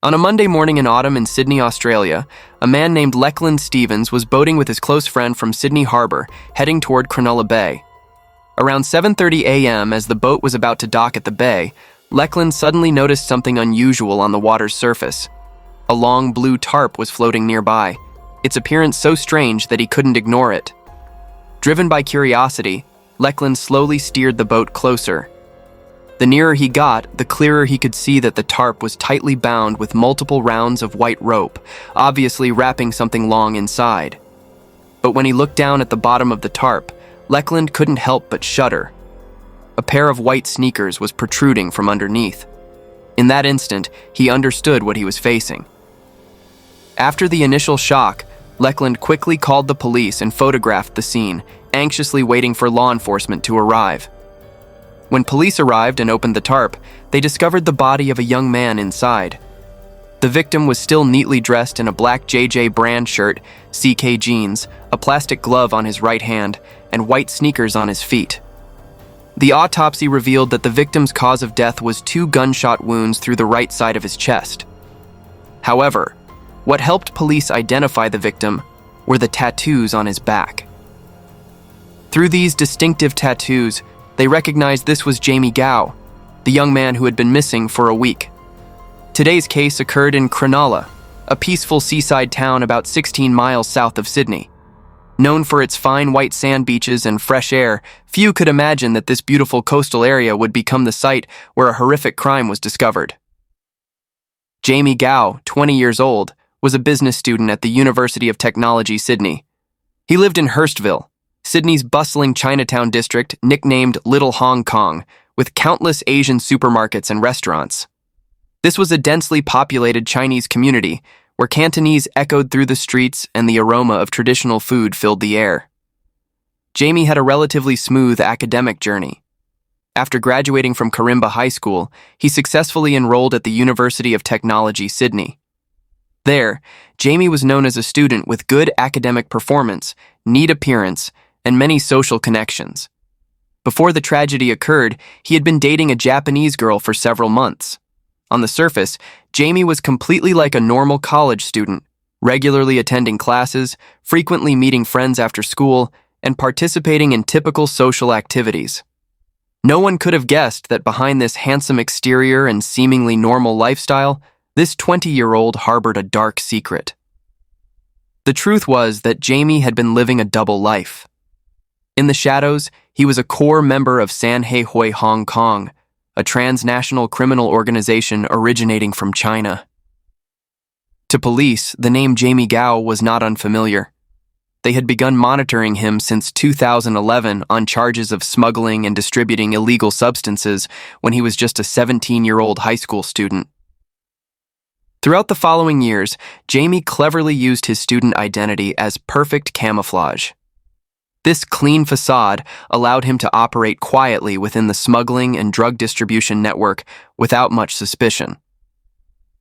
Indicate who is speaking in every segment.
Speaker 1: On a Monday morning in autumn in Sydney, Australia, a man named Lachlan Stevens was boating with his close friend from Sydney Harbour, heading toward Cronulla Bay. Around 7:30 a.m., as the boat was about to dock at the bay, Lachlan suddenly noticed something unusual on the water's surface. A long blue tarp was floating nearby, its appearance so strange that he couldn't ignore it. Driven by curiosity, Lachlan slowly steered the boat closer. The nearer he got, the clearer he could see that the tarp was tightly bound with multiple rounds of white rope, obviously wrapping something long inside. But when he looked down at the bottom of the tarp, Lachlan couldn't help but shudder. A pair of white sneakers was protruding from underneath. In that instant, he understood what he was facing. After the initial shock, Lachlan quickly called the police and photographed the scene, anxiously waiting for law enforcement to arrive. When police arrived and opened the tarp, they discovered the body of a young man inside. The victim was still neatly dressed in a black JJ brand shirt, CK jeans, a plastic glove on his right hand, and white sneakers on his feet. The autopsy revealed that the victim's cause of death was 2 gunshot wounds through the right side of his chest. However, what helped police identify the victim were the tattoos on his back. Through these distinctive tattoos, they recognized this was Jaime Gao, the young man who had been missing for a week. Today's case occurred in Cronulla, a peaceful seaside town about 16 miles south of Sydney. Known for its fine white sand beaches and fresh air, few could imagine that this beautiful coastal area would become the site where a horrific crime was discovered. Jaime Gao, 20 years old, was a business student at the University of Technology, Sydney. He lived in Hurstville, Sydney's bustling Chinatown district nicknamed Little Hong Kong, with countless Asian supermarkets and restaurants. This was a densely populated Chinese community where Cantonese echoed through the streets and the aroma of traditional food filled the air. Jaime had a relatively smooth academic journey. After graduating from Carimba High School, he successfully enrolled at the University of Technology, Sydney. There, Jaime was known as a student with good academic performance, neat appearance, and many social connections. Before the tragedy occurred, he had been dating a Japanese girl for several months. On the surface, Jaime was completely like a normal college student, regularly attending classes, frequently meeting friends after school, and participating in typical social activities. No one could have guessed that behind this handsome exterior and seemingly normal lifestyle, this 20-year-old harbored a dark secret. The truth was that Jaime had been living a double life. In the shadows, he was a core member of San Hoi Hong Kong, a transnational criminal organization originating from China. To police, the name Jaime Gao was not unfamiliar. They had begun monitoring him since 2011 on charges of smuggling and distributing illegal substances when he was just a 17-year-old high school student. Throughout the following years, Jaime cleverly used his student identity as perfect camouflage. This clean facade allowed him to operate quietly within the smuggling and drug distribution network without much suspicion.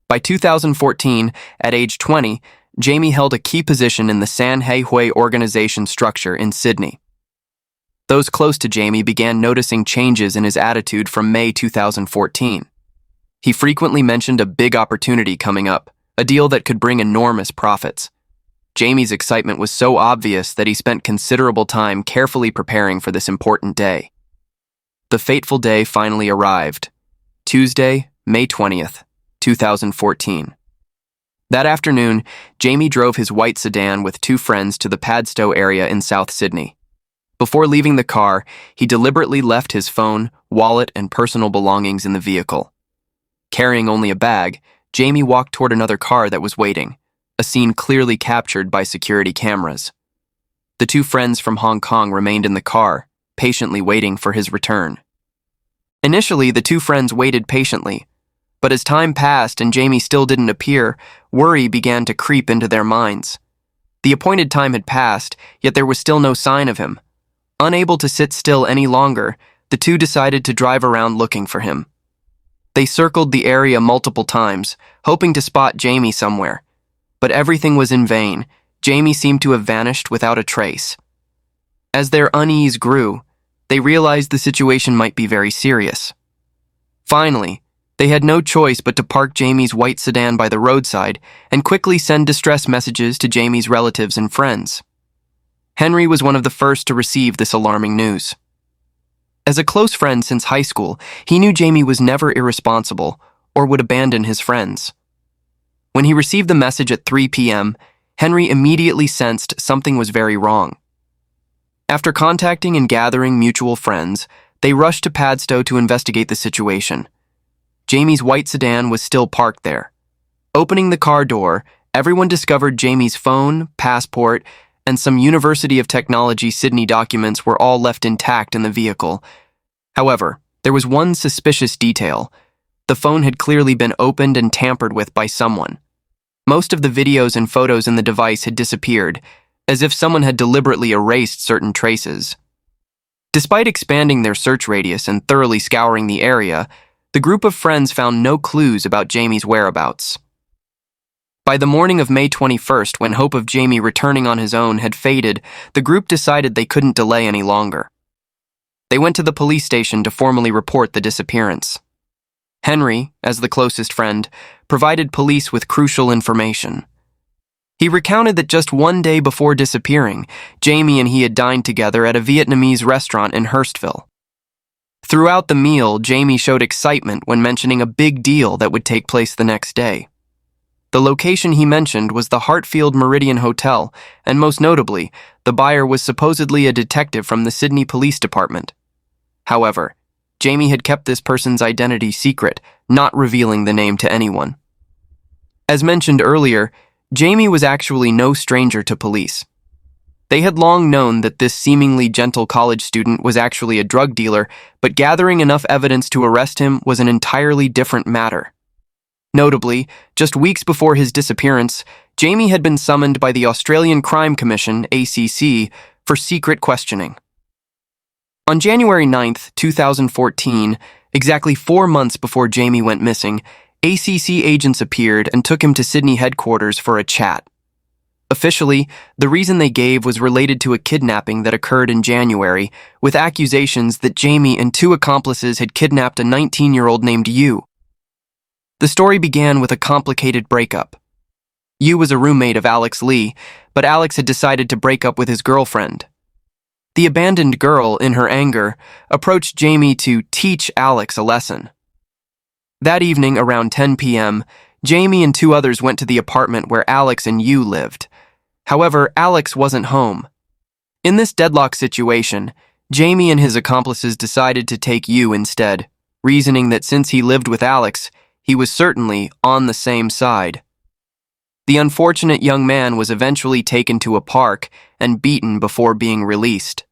Speaker 1: By 2014, at age 20, Jaime held a key position in the San Hoi organization structure in Sydney. Those close to Jaime began noticing changes in his attitude from May 2014. He frequently mentioned a big opportunity coming up, a deal that could bring enormous profits. Jaime's excitement was so obvious that he spent considerable time carefully preparing for this important day. The fateful day finally arrived. Tuesday, May 20th, 2014. That afternoon, Jaime drove his white sedan with 2 friends to the Padstow area in South Sydney. Before leaving the car, he deliberately left his phone, wallet, and personal belongings in the vehicle. Carrying only a bag, Jaime walked toward another car that was waiting, a scene clearly captured by security cameras. The 2 friends from Hong Kong remained in the car, patiently waiting for his return. Initially, the 2 friends waited patiently, but as time passed and Jaime still didn't appear, worry began to creep into their minds. The appointed time had passed, yet there was still no sign of him. Unable to sit still any longer, the 2 decided to drive around looking for him. They circled the area multiple times, hoping to spot Jaime somewhere. But everything was in vain. Jaime seemed to have vanished without a trace. As their unease grew, they realized the situation might be very serious. Finally, They had no choice but to park Jaime's white sedan by the roadside and quickly send distress messages to Jaime's relatives and friends. Henry was one of the first to receive this alarming news. As a close friend since high school, he knew Jaime was never irresponsible or would abandon his friends. When he received the message at 3 p.m., Henry immediately sensed something was very wrong. After contacting and gathering mutual friends, they rushed to Padstow to investigate the situation. Jaime's white sedan was still parked there. Opening the car door, everyone discovered Jaime's phone, passport, and some University of Technology Sydney documents were all left intact in the vehicle. However, there was one suspicious detail. The phone had clearly been opened and tampered with by someone. Most of the videos and photos in the device had disappeared, as if someone had deliberately erased certain traces. Despite expanding their search radius and thoroughly scouring the area, the group of friends found no clues about Jaime's whereabouts. By the morning of May 21st, when hope of Jaime returning on his own had faded, the group decided they couldn't delay any longer. They went to the police station to formally report the disappearance. Henry, as the closest friend, provided police with crucial information. He recounted that just one day before disappearing, Jaime and he had dined together at a Vietnamese restaurant in Hurstville. Throughout the meal, Jaime showed excitement when mentioning a big deal that would take place the next day. The location he mentioned was the Hartfield Meridian Hotel, and most notably, the buyer was supposedly a detective from the Sydney Police Department. However, Jaime had kept this person's identity secret, not revealing the name to anyone. As mentioned earlier, Jaime was actually no stranger to police. They had long known that this seemingly gentle college student was actually a drug dealer, but gathering enough evidence to arrest him was an entirely different matter. Notably, just weeks before his disappearance, Jaime had been summoned by the Australian Crime Commission, ACC, for secret questioning. On January 9, 2014, exactly 4 months before Jaime went missing, ACC agents appeared and took him to Sydney headquarters for a chat. Officially, the reason they gave was related to a kidnapping that occurred in January, with accusations that Jaime and 2 accomplices had kidnapped a 19-year-old named Yu. The story began with a complicated breakup. Yu was a roommate of Alex Lee, but Alex had decided to break up with his girlfriend. The abandoned girl, in her anger, approached Jaime to teach Alex a lesson. That evening, around 10 p.m., Jaime and 2 others went to the apartment where Alex and Yu lived. However, Alex wasn't home. In this deadlock situation, Jaime and his accomplices decided to take Yu instead, reasoning that since he lived with Alex, he was certainly on the same side. The unfortunate young man was eventually taken to a park and beaten before being released.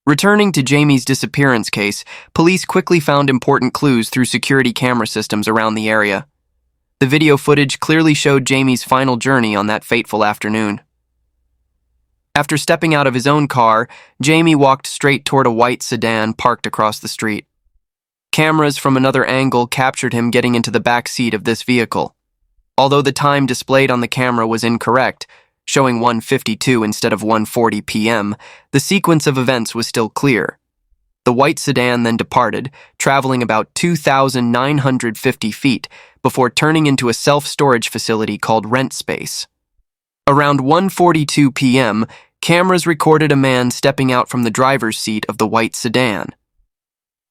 Speaker 1: Returning to Jaime's disappearance case, police quickly found important clues through security camera systems around the area. The video footage clearly showed Jaime's final journey on that fateful afternoon. After stepping out of his own car, Jaime walked straight toward a white sedan parked across the street. Cameras from another angle captured him getting into the back seat of this vehicle. Although the time displayed on the camera was incorrect, showing 1:52 instead of 1:40 p.m., the sequence of events was still clear. The white sedan then departed, traveling about 2,950 feet before turning into a self-storage facility called Rent Space. Around 1:42 p.m., cameras recorded a man stepping out from the driver's seat of the white sedan.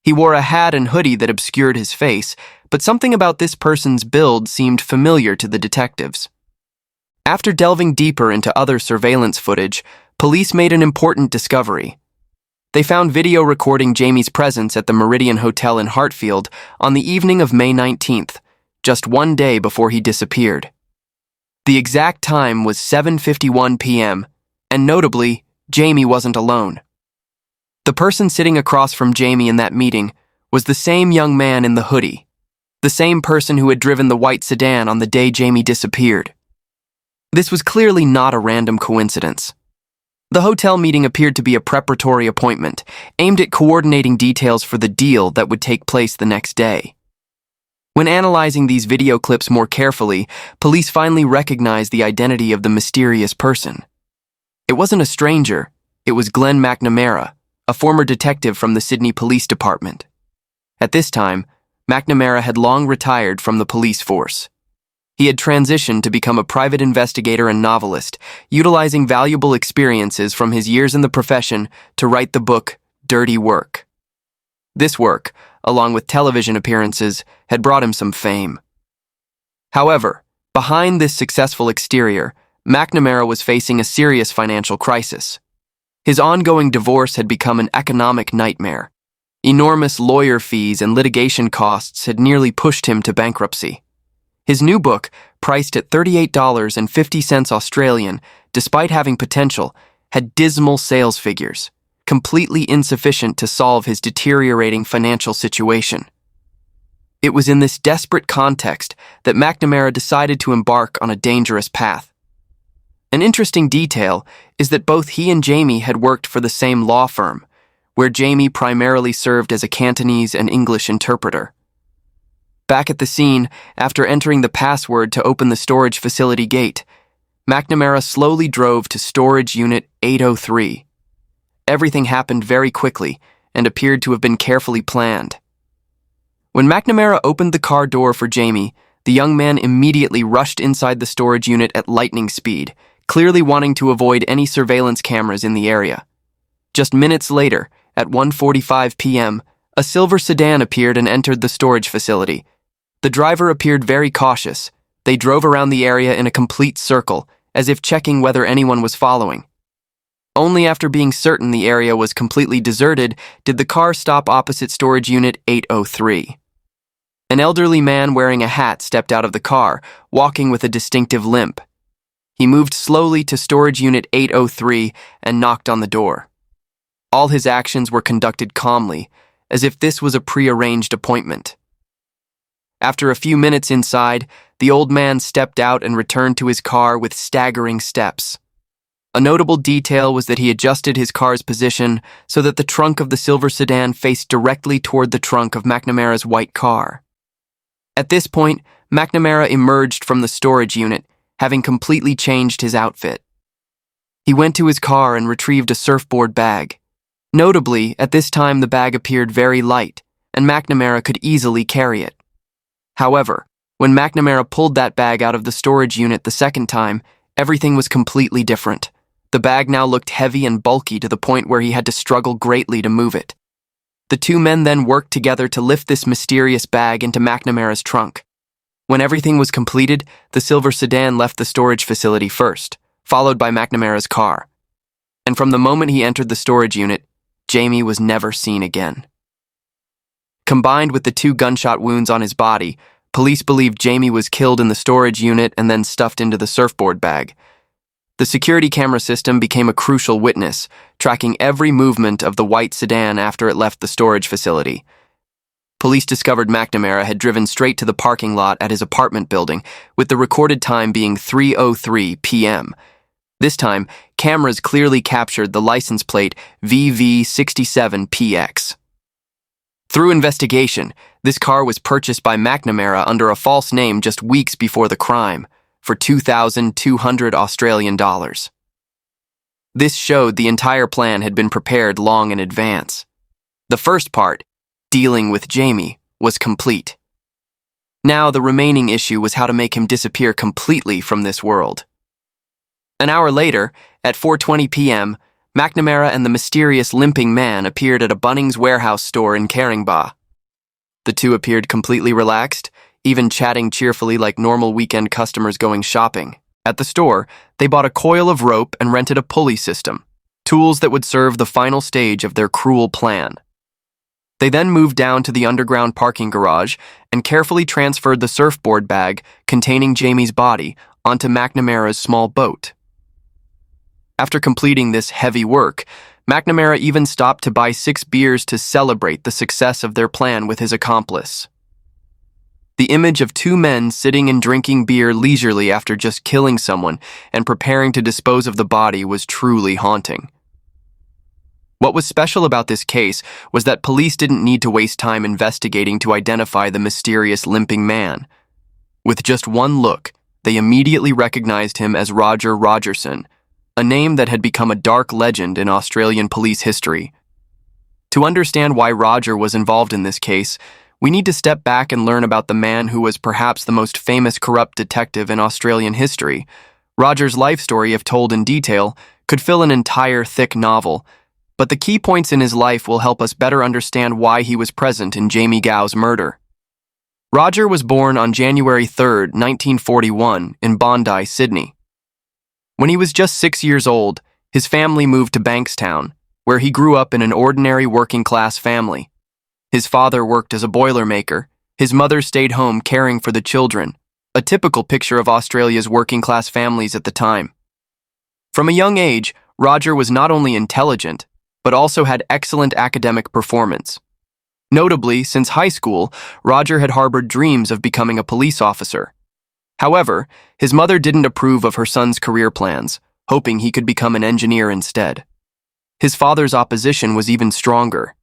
Speaker 1: He wore a hat and hoodie that obscured his face, but something about this person's build seemed familiar to the detectives. After delving deeper into other surveillance footage, police made an important discovery. They found video recording Jaime's presence at the Meridian Hotel in Hartfield on the evening of May 19th, just one day before he disappeared. The exact time was 7:51 p.m., and notably, Jaime wasn't alone. The person sitting across from Jaime in that meeting was the same young man in the hoodie, the same person who had driven the white sedan on the day Jaime disappeared. This was clearly not a random coincidence. The hotel meeting appeared to be a preparatory appointment, aimed at coordinating details for the deal that would take place the next day. When analyzing these video clips more carefully, police finally recognized the identity of the mysterious person. It wasn't a stranger, it was Glenn McNamara, a former detective from the Sydney Police Department. At this time, McNamara had long retired from the police force. He had transitioned to become a private investigator and novelist, utilizing valuable experiences from his years in the profession to write the book Dirty Work. This work, along with television appearances, had brought him some fame. However, behind this successful exterior, McNamara was facing a serious financial crisis. His ongoing divorce had become an economic nightmare. Enormous lawyer fees and litigation costs had nearly pushed him to bankruptcy. His new book, priced at $38.50 Australian, despite having potential, had dismal sales figures, completely insufficient to solve his deteriorating financial situation. It was in this desperate context that McNamara decided to embark on a dangerous path. An interesting detail is that both he and Jaime had worked for the same law firm, where Jaime primarily served as a Cantonese and English interpreter. Back at the scene, after entering the password to open the storage facility gate, McNamara slowly drove to storage unit 803. Everything happened very quickly and appeared to have been carefully planned. When McNamara opened the car door for Jaime, the young man immediately rushed inside the storage unit at lightning speed, clearly wanting to avoid any surveillance cameras in the area. Just minutes later, at 1:45 p.m., a silver sedan appeared and entered the storage facility. The driver appeared very cautious. They drove around the area in a complete circle, as if checking whether anyone was following. Only after being certain the area was completely deserted did the car stop opposite storage unit 803. An elderly man wearing a hat stepped out of the car, walking with a distinctive limp. He moved slowly to storage unit 803 and knocked on the door. All his actions were conducted calmly, as if this was a pre-arranged appointment. After a few minutes inside, the old man stepped out and returned to his car with staggering steps. A notable detail was that he adjusted his car's position so that the trunk of the silver sedan faced directly toward the trunk of McNamara's white car. At this point, McNamara emerged from the storage unit, having completely changed his outfit. He went to his car and retrieved a surfboard bag. Notably, at this time the bag appeared very light, and McNamara could easily carry it. However, when McNamara pulled that bag out of the storage unit the second time, everything was completely different. The bag now looked heavy and bulky to the point where he had to struggle greatly to move it. The two men then worked together to lift this mysterious bag into McNamara's trunk. When everything was completed, the silver sedan left the storage facility first, followed by McNamara's car. And from the moment he entered the storage unit, Jaime was never seen again. Combined with the 2 gunshot wounds on his body, police believed Jaime was killed in the storage unit and then stuffed into the surfboard bag. The security camera system became a crucial witness, tracking every movement of the white sedan after it left the storage facility. Police discovered McNamara had driven straight to the parking lot at his apartment building, with the recorded time being 3:03 p.m. This time, cameras clearly captured the license plate VV67PX. Through investigation, this car was purchased by McNamara under a false name just weeks before the crime, for 2,200 Australian dollars. This showed the entire plan had been prepared long in advance. The first part, dealing with Jaime, was complete. Now the remaining issue was how to make him disappear completely from this world. An hour later, at 4:20 p.m., McNamara and the mysterious limping man appeared at a Bunnings Warehouse store in Caringbah. The two appeared completely relaxed, even chatting cheerfully like normal weekend customers going shopping. At the store, they bought a coil of rope and rented a pulley system, tools that would serve the final stage of their cruel plan. They then moved down to the underground parking garage and carefully transferred the surfboard bag containing Jaime's body onto McNamara's small boat. After completing this heavy work, McNamara even stopped to buy 6 beers to celebrate the success of their plan with his accomplice. The image of 2 men sitting and drinking beer leisurely after just killing someone and preparing to dispose of the body was truly haunting. What was special about this case was that police didn't need to waste time investigating to identify the mysterious limping man. With just one look, they immediately recognized him as Roger Rogerson, a name that had become a dark legend in Australian police history. To understand why Roger was involved in this case, we need to step back and learn about the man who was perhaps the most famous corrupt detective in Australian history. Roger's life story, if told in detail, could fill an entire thick novel, but the key points in his life will help us better understand why he was present in Jaime Gao's murder. Roger was born on January 3, 1941, in Bondi, Sydney. When he was just 6 years old, his family moved to Bankstown, where he grew up in an ordinary working-class family. His father worked as a boilermaker. His mother stayed home caring for the children, a typical picture of Australia's working-class families at the time. From a young age, Roger was not only intelligent, but also had excellent academic performance. Notably, since high school, Roger had harbored dreams of becoming a police officer. However, his mother didn't approve of her son's career plans, hoping he could become an engineer instead. His father's opposition was even stronger.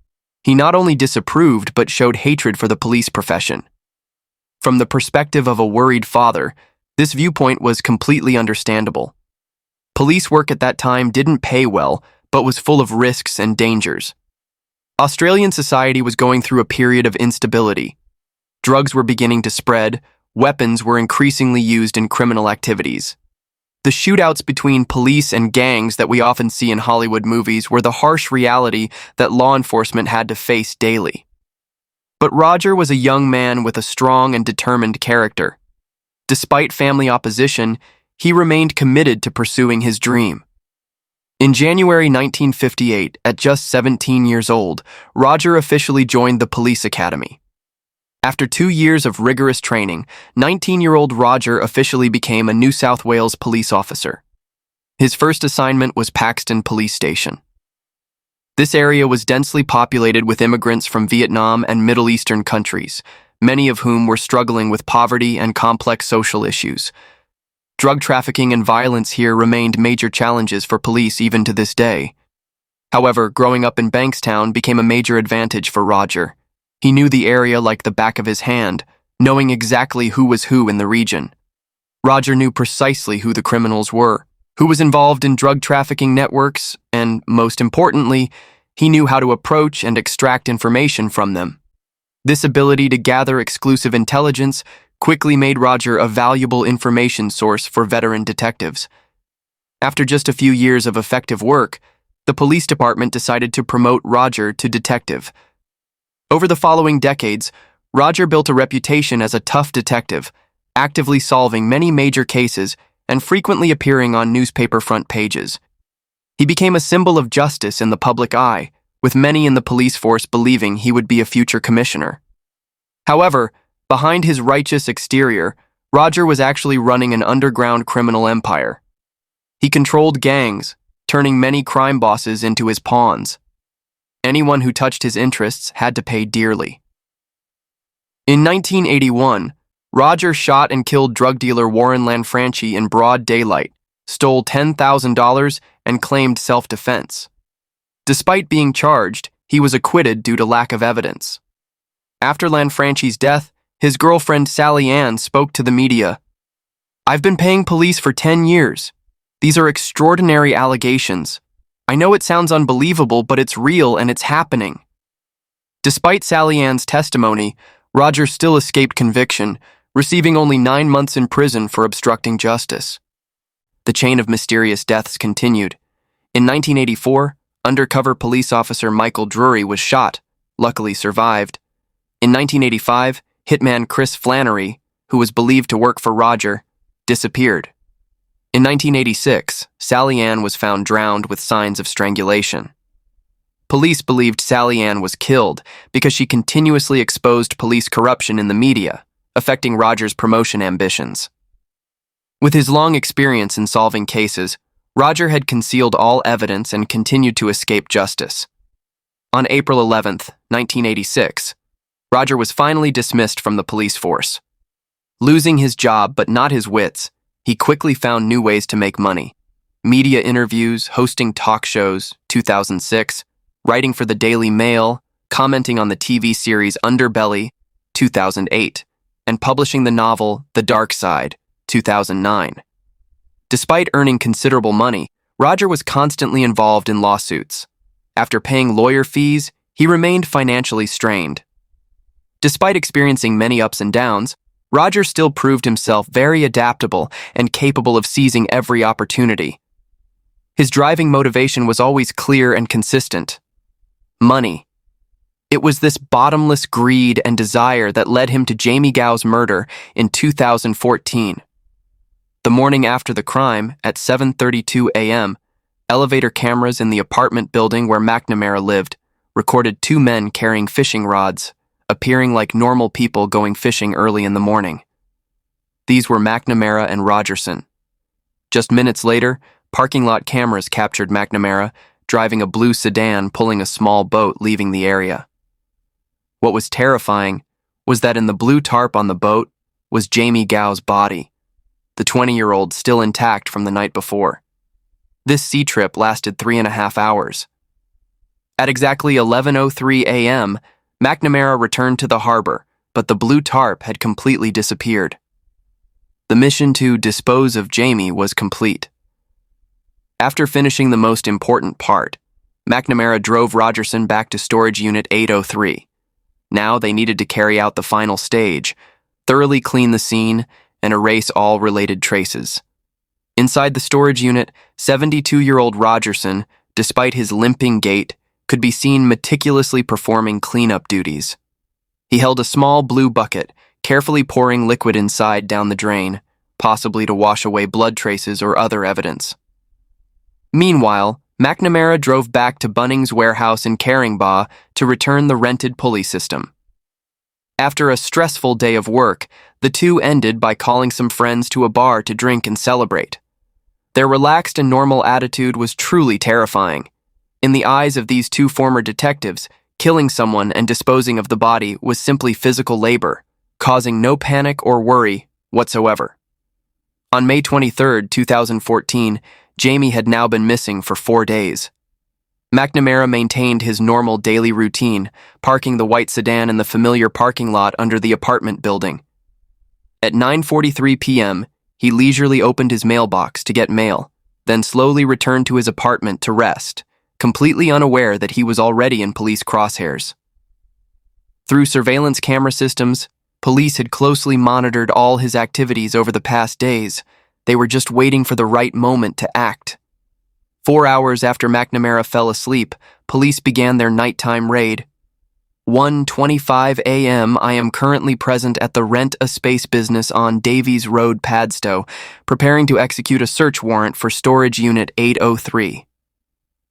Speaker 1: He not only disapproved but showed hatred for the police profession. From the perspective of a worried father, this viewpoint was completely understandable. Police work at that time didn't pay well, but was full of risks and dangers. Australian society was going through a period of instability. Drugs were beginning to spread, weapons were increasingly used in criminal activities. The shootouts between police and gangs that we often see in Hollywood movies were the harsh reality that law enforcement had to face daily. But Roger was a young man with a strong and determined character. Despite family opposition, he remained committed to pursuing his dream. In January 1958, at just 17 years old, Roger officially joined the police academy. After 2 years of rigorous training, 19-year-old Roger officially became a New South Wales police officer. His first assignment was Paxton Police Station. This area was densely populated with immigrants from Vietnam and Middle Eastern countries, many of whom were struggling with poverty and complex social issues. Drug trafficking and violence here remained major challenges for police even to this day. However, growing up in Bankstown became a major advantage for Roger. He knew the area like the back of his hand, knowing exactly who was who in the region. Roger knew precisely who the criminals were, who was involved in drug trafficking networks, and, most importantly, he knew how to approach and extract information from them. This ability to gather exclusive intelligence quickly made Roger a valuable information source for veteran detectives. After just a few years of effective work, the police department decided to promote Roger to detective. Over the following decades, Roger built a reputation as a tough detective, actively solving many major cases and frequently appearing on newspaper front pages. He became a symbol of justice in the public eye, with many in the police force believing he would be a future commissioner. However, behind his righteous exterior, Roger was actually running an underground criminal empire. He controlled gangs, turning many crime bosses into his pawns. Anyone who touched his interests had to pay dearly. In 1981, Roger shot and killed drug dealer Warren Lanfranchi in broad daylight, stole $10,000, and claimed self-defense. Despite being charged, he was acquitted due to lack of evidence. After Lanfranchi's death, his girlfriend Sally Ann spoke to the media. "I've been paying police for 10 years. These are extraordinary allegations. I know it sounds unbelievable, but it's real and it's happening." Despite Sally Ann's testimony, Roger still escaped conviction, receiving only 9 months in prison for obstructing justice. The chain of mysterious deaths continued. In 1984, undercover police officer Michael Drury was shot, luckily survived. In 1985, hitman Chris Flannery, who was believed to work for Roger, disappeared. In 1986, Sally Ann was found drowned with signs of strangulation. Police believed Sally Ann was killed because she continuously exposed police corruption in the media, affecting Roger's promotion ambitions. With his long experience in solving cases, Roger had concealed all evidence and continued to escape justice. On April 11, 1986, Roger was finally dismissed from the police force. Losing his job but not his wits, he quickly found new ways to make money. Media interviews, hosting talk shows, 2006, writing for the Daily Mail, commenting on the TV series Underbelly, 2008, and publishing the novel The Dark Side, 2009. Despite earning considerable money, Roger was constantly involved in lawsuits. After paying lawyer fees, he remained financially strained. Despite experiencing many ups and downs, Roger still proved himself very adaptable and capable of seizing every opportunity. His driving motivation was always clear and consistent: money. It was this bottomless greed and desire that led him to Jaime Gao's murder in 2014. The morning after the crime, at 7:32 a.m., elevator cameras in the apartment building where McNamara lived recorded two men carrying fishing rods, appearing like normal people going fishing early in the morning. These were McNamara and Rogerson. Just minutes later, parking lot cameras captured McNamara driving a blue sedan pulling a small boat leaving the area. What was terrifying was that in the blue tarp on the boat was Jaime Gao's body, the 20-year-old still intact from the night before. This sea trip lasted 3.5 hours. At exactly 11:03 a.m., McNamara returned to the harbor, but the blue tarp had completely disappeared. The mission to dispose of Jaime was complete. After finishing the most important part, McNamara drove Rogerson back to storage unit 803. Now they needed to carry out the final stage, thoroughly clean the scene, and erase all related traces. Inside the storage unit, 72-year-old Rogerson, despite his limping gait, could be seen meticulously performing cleanup duties. He held a small blue bucket, carefully pouring liquid inside down the drain, possibly to wash away blood traces or other evidence. Meanwhile, McNamara drove back to Bunnings' warehouse in Caringbah to return the rented pulley system. After a stressful day of work, the two ended by calling some friends to a bar to drink and celebrate. Their relaxed and normal attitude was truly terrifying. In the eyes of these two former detectives, killing someone and disposing of the body was simply physical labor, causing no panic or worry whatsoever. On May 23, 2014, Jaime had now been missing for 4 days. McNamara maintained his normal daily routine, parking the white sedan in the familiar parking lot under the apartment building. At 9:43 p.m., he leisurely opened his mailbox to get mail, then slowly returned to his apartment to rest, completely unaware that he was already in police crosshairs. Through surveillance camera systems, police had closely monitored all his activities over the past days. They were just waiting for the right moment to act. 4 hours after McNamara fell asleep, police began their nighttime raid. 1:25 a.m. I am currently present at the rent-a-space business on Davies Road, Padstow, preparing to execute a search warrant for storage unit 803.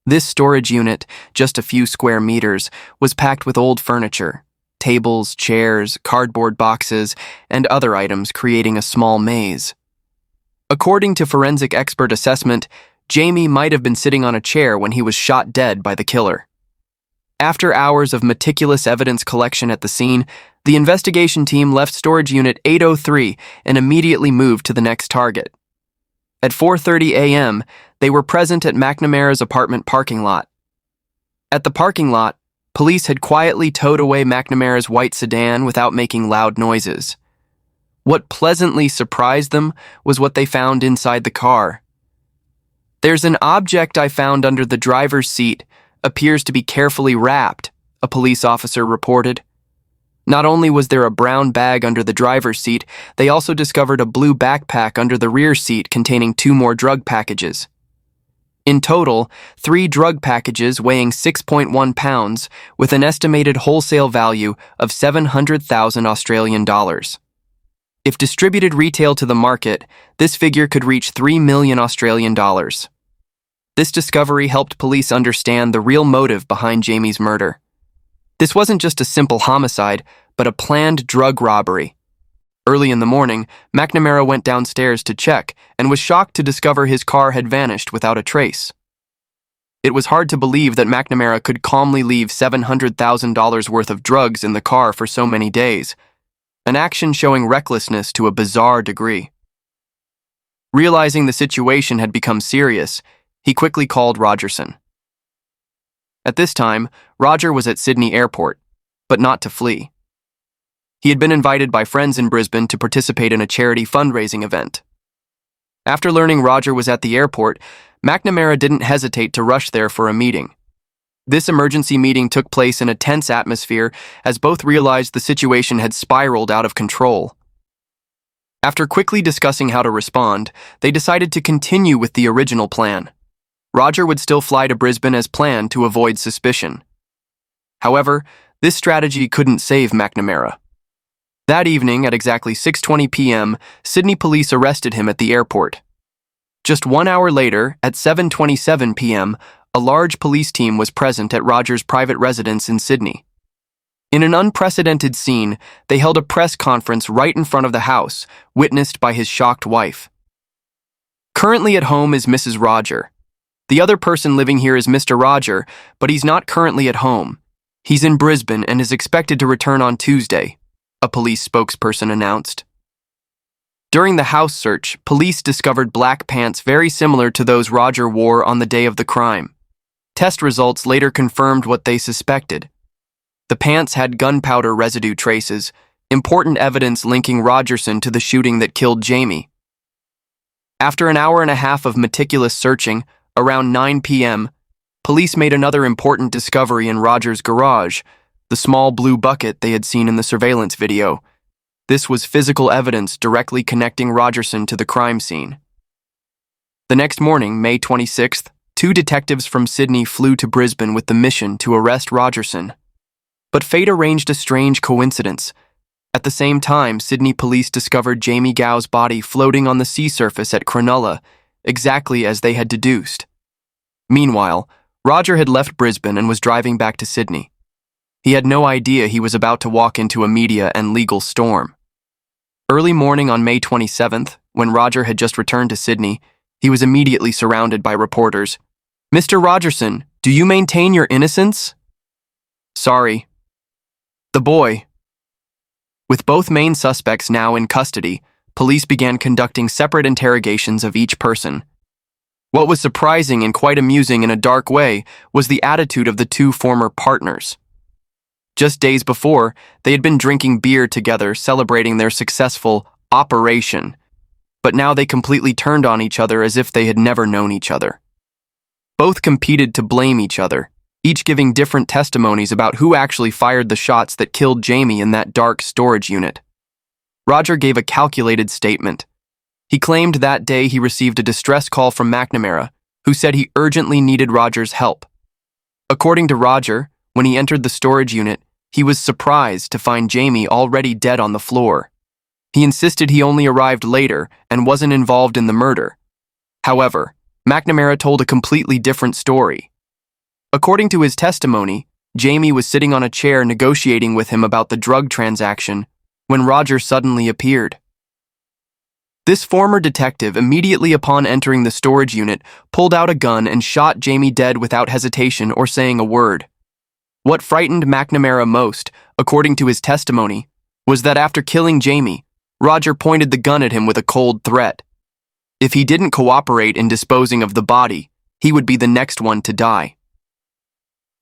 Speaker 1: This storage unit, just a few square meters, was packed with old furniture, tables, chairs, cardboard boxes, and other items, creating a small maze. According to forensic expert assessment, Jaime might have been sitting on a chair when he was shot dead by the killer. After hours of meticulous evidence collection at the scene, the investigation team left storage unit 803 and immediately moved to the next target. At 4:30 a.m., they were present at McNamara's apartment parking lot. At the parking lot, police had quietly towed away McNamara's white sedan without making loud noises. What pleasantly surprised them was what they found inside the car. "There's an object I found under the driver's seat, appears to be carefully wrapped," a police officer reported. Not only was there a brown bag under the driver's seat, they also discovered a blue backpack under the rear seat containing 2 more drug packages. In total, 3 drug packages weighing 6.1 pounds with an estimated wholesale value of 700,000 Australian dollars. If distributed retail to the market, this figure could reach 3 million Australian dollars. This discovery helped police understand the real motive behind Jaime's murder. This wasn't just a simple homicide, but a planned drug robbery. Early in the morning, McNamara went downstairs to check and was shocked to discover his car had vanished without a trace. It was hard to believe that McNamara could calmly leave $700,000 worth of drugs in the car for so many days, an action showing recklessness to a bizarre degree. Realizing the situation had become serious, he quickly called Rogerson. At this time, Roger was at Sydney Airport, but not to flee. He had been invited by friends in Brisbane to participate in a charity fundraising event. After learning Roger was at the airport, McNamara didn't hesitate to rush there for a meeting. This emergency meeting took place in a tense atmosphere as both realized the situation had spiraled out of control. After quickly discussing how to respond, they decided to continue with the original plan. Roger would still fly to Brisbane as planned to avoid suspicion. However, this strategy couldn't save McNamara. That evening, at exactly 6:20 p.m., Sydney police arrested him at the airport. Just 1 hour later, at 7:27 p.m., a large police team was present at Roger's private residence in Sydney. In an unprecedented scene, they held a press conference right in front of the house, witnessed by his shocked wife. Currently at home is Mrs. Roger. The other person living here is Mr. Roger, but he's not currently at home. He's in Brisbane and is expected to return on Tuesday, a police spokesperson announced. During the house search, police discovered black pants very similar to those Roger wore on the day of the crime. Test results later confirmed what they suspected. The pants had gunpowder residue traces, important evidence linking Rogerson to the shooting that killed Jaime. After an hour and a half of meticulous searching, around 9 p.m., police made another important discovery in Roger's garage, the small blue bucket they had seen in the surveillance video. This was physical evidence directly connecting Rogerson to the crime scene. The next morning, May 26th, 2 detectives from Sydney flew to Brisbane with the mission to arrest Rogerson. But fate arranged a strange coincidence. At the same time, Sydney police discovered Jaime Gao's body floating on the sea surface at Cronulla, exactly as they had deduced. Meanwhile, Roger had left Brisbane and was driving back to Sydney. He had no idea he was about to walk into a media and legal storm. Early morning on May 27th, when Roger had just returned to Sydney, he was immediately surrounded by reporters. "Mr. Rogerson, do you maintain your innocence?" "Sorry." "The boy." With both main suspects now in custody, police began conducting separate interrogations of each person. What was surprising and quite amusing in a dark way was the attitude of the 2 former partners. Just days before, they had been drinking beer together, celebrating their successful operation, but now they completely turned on each other as if they had never known each other. Both competed to blame each other, each giving different testimonies about who actually fired the shots that killed Jaime in that dark storage unit. Roger gave a calculated statement. He claimed that day he received a distress call from McNamara, who said he urgently needed Roger's help. According to Roger, when he entered the storage unit, he was surprised to find Jaime already dead on the floor. He insisted he only arrived later and wasn't involved in the murder. However, McNamara told a completely different story. According to his testimony, Jaime was sitting on a chair negotiating with him about the drug transaction when Roger suddenly appeared. This former detective, immediately upon entering the storage unit, pulled out a gun and shot Jaime dead without hesitation or saying a word. What frightened McNamara most, according to his testimony, was that after killing Jaime, Roger pointed the gun at him with a cold threat. If he didn't cooperate in disposing of the body, he would be the next one to die.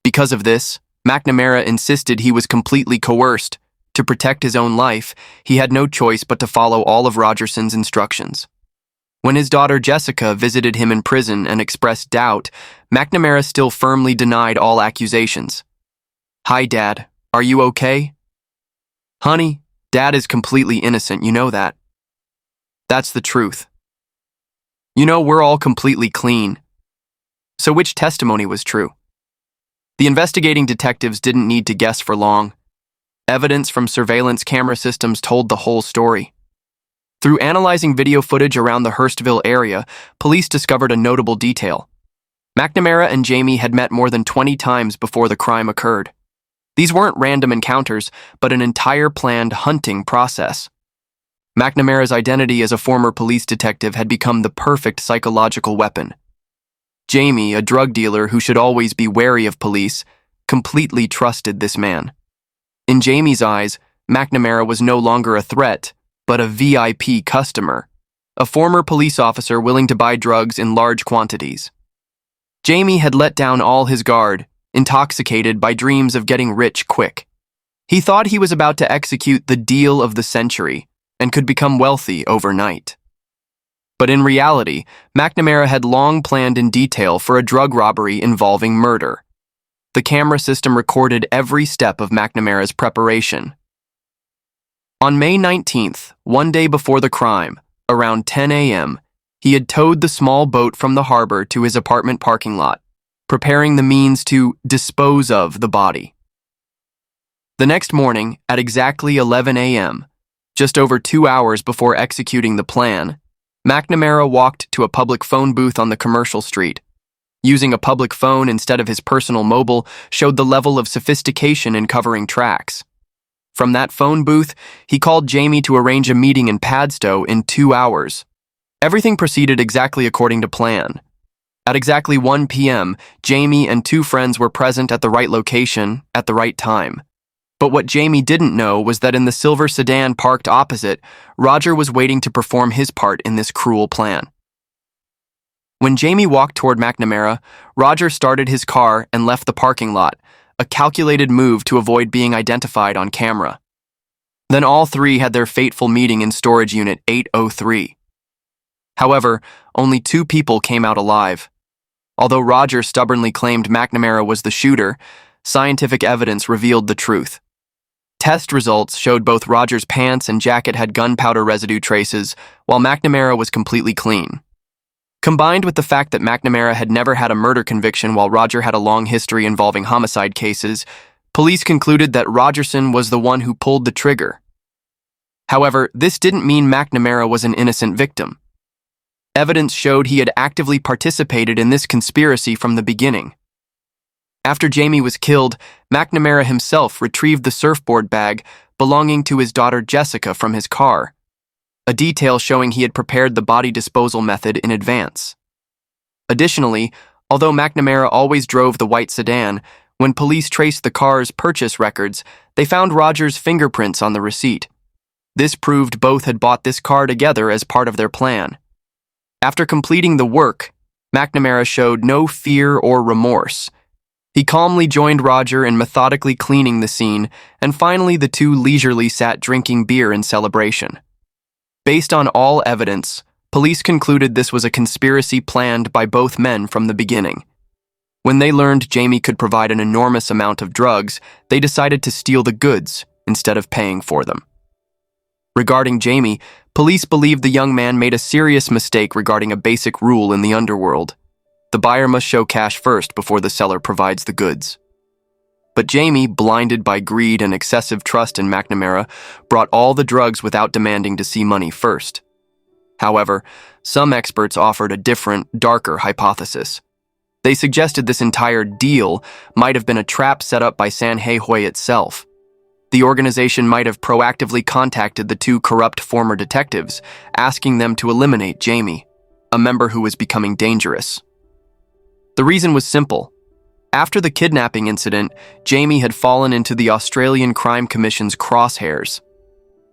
Speaker 1: Because of this, McNamara insisted he was completely coerced. To protect his own life, he had no choice but to follow all of Rogerson's instructions. When his daughter Jessica visited him in prison and expressed doubt, McNamara still firmly denied all accusations. "Hi, Dad. Are you okay?" "Honey, Dad is completely innocent, you know that." "That's the truth." "You know, we're all completely clean." So which testimony was true? The investigating detectives didn't need to guess for long. Evidence from surveillance camera systems told the whole story. Through analyzing video footage around the Hurstville area, police discovered a notable detail. McNamara and Jaime had met more than 20 times before the crime occurred. These weren't random encounters, but an entire planned hunting process. McNamara's identity as a former police detective had become the perfect psychological weapon. Jaime, a drug dealer who should always be wary of police, completely trusted this man. In Jamie's eyes, McNamara was no longer a threat, but a VIP customer, a former police officer willing to buy drugs in large quantities. Jaime had let down all his guard, intoxicated by dreams of getting rich quick. He thought he was about to execute the deal of the century and could become wealthy overnight. But in reality, McNamara had long planned in detail for a drug robbery involving murder. The camera system recorded every step of McNamara's preparation. On May 19th, one day before the crime, around 10 a.m., he had towed the small boat from the harbor to his apartment parking lot, preparing the means to dispose of the body. The next morning, at exactly 11 a.m., just over 2 hours before executing the plan, McNamara walked to a public phone booth on the commercial street. Using a public phone instead of his personal mobile showed the level of sophistication in covering tracks. From that phone booth, he called Jaime to arrange a meeting in Padstow in 2 hours. Everything proceeded exactly according to plan. At exactly 1 p.m., Jaime and 2 friends were present at the right location at the right time. But what Jaime didn't know was that in the silver sedan parked opposite, Roger was waiting to perform his part in this cruel plan. When Jaime walked toward McNamara, Roger started his car and left the parking lot, a calculated move to avoid being identified on camera. Then all 3 had their fateful meeting in storage unit 803. However, only 2 people came out alive. Although Roger stubbornly claimed McNamara was the shooter, scientific evidence revealed the truth. Test results showed both Roger's pants and jacket had gunpowder residue traces, while McNamara was completely clean. Combined with the fact that McNamara had never had a murder conviction while Roger had a long history involving homicide cases, police concluded that Rogerson was the one who pulled the trigger. However, this didn't mean McNamara was an innocent victim. Evidence showed he had actively participated in this conspiracy from the beginning. After Jaime was killed, McNamara himself retrieved the surfboard bag belonging to his daughter Jessica from his car, a detail showing he had prepared the body disposal method in advance. Additionally, although McNamara always drove the white sedan, when police traced the car's purchase records, they found Roger's fingerprints on the receipt. This proved both had bought this car together as part of their plan. After completing the work, McNamara showed no fear or remorse. He calmly joined Roger in methodically cleaning the scene, and finally the 2 leisurely sat drinking beer in celebration. Based on all evidence, police concluded this was a conspiracy planned by both men from the beginning. When they learned Jaime could provide an enormous amount of drugs, they decided to steal the goods instead of paying for them. Regarding Jaime, police believed the young man made a serious mistake regarding a basic rule in the underworld. The buyer must show cash first before the seller provides the goods. But Jaime, blinded by greed and excessive trust in McNamara, brought all the drugs without demanding to see money first. However, some experts offered a different, darker hypothesis. They suggested this entire deal might have been a trap set up by San He itself. The organization might have proactively contacted the 2 corrupt former detectives, asking them to eliminate Jaime, a member who was becoming dangerous. The reason was simple. After the kidnapping incident, Jaime had fallen into the Australian Crime Commission's crosshairs.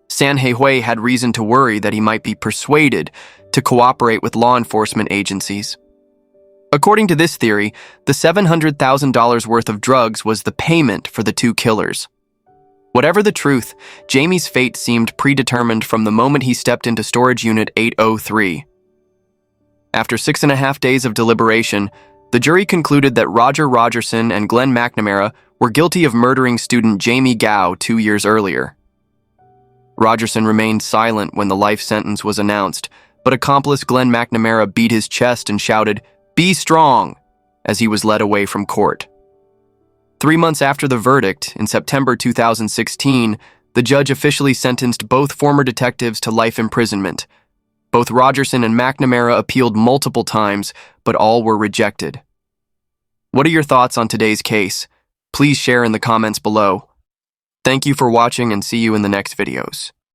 Speaker 1: San He had reason to worry that he might be persuaded to cooperate with law enforcement agencies. According to this theory, the $700,000 worth of drugs was the payment for the 2 killers. Whatever the truth, Jaime's fate seemed predetermined from the moment he stepped into storage unit 803. After 6.5 days of deliberation, the jury concluded that Roger Rogerson and Glenn McNamara were guilty of murdering student Jaime Gao 2 years earlier. Rogerson remained silent when the life sentence was announced, but accomplice Glenn McNamara beat his chest and shouted, "Be strong," as he was led away from court. 3 months after the verdict, in September 2016, the judge officially sentenced both former detectives to life imprisonment. Both Rogerson and McNamara appealed multiple times, but all were rejected. What are your thoughts on today's case? Please share in the comments below. Thank you for watching and see you in the next videos.